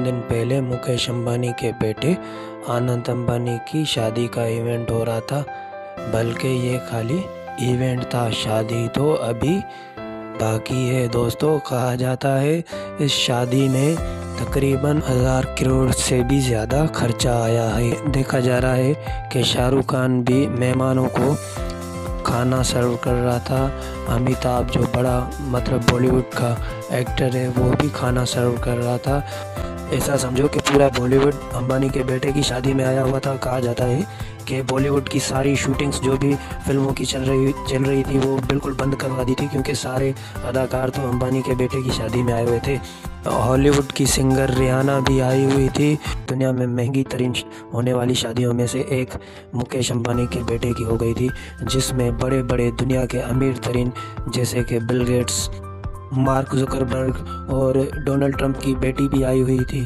दिन पहले मुकेश अंबानी के बेटे आनंद अंबानी की शादी का इवेंट हो रहा था। बल्कि ये खाली इवेंट था, शादी तो अभी बाकी है दोस्तों। कहा जाता है इस शादी में तकरीबन 1000 करोड़ से भी ज़्यादा खर्चा आया है। देखा जा रहा है कि शाहरुख खान भी मेहमानों को खाना सर्व कर रहा था। अमिताभ जो बड़ा बॉलीवुड का एक्टर है वो भी खाना सर्व कर रहा था। ऐसा समझो कि पूरा बॉलीवुड अंबानी के बेटे की शादी में आया हुआ था। कहा जाता है कि बॉलीवुड की सारी शूटिंग्स जो भी फिल्मों की चल रही थी वो बिल्कुल बंद करवा दी थी, क्योंकि सारे अदाकार तो अंबानी के बेटे की शादी में आए हुए थे। हॉलीवुड की सिंगर रिहाना भी आई हुई थी। दुनिया में महंगी तरीन होने वाली शादियों में से एक मुकेश अंबानी के बेटे की हो गई थी, जिसमें बड़े बड़े दुनिया के अमीर तरीन जैसे कि बिल गेट्स, मार्क जुकरबर्ग और डोनाल्ड ट्रंप की बेटी भी आई हुई थी।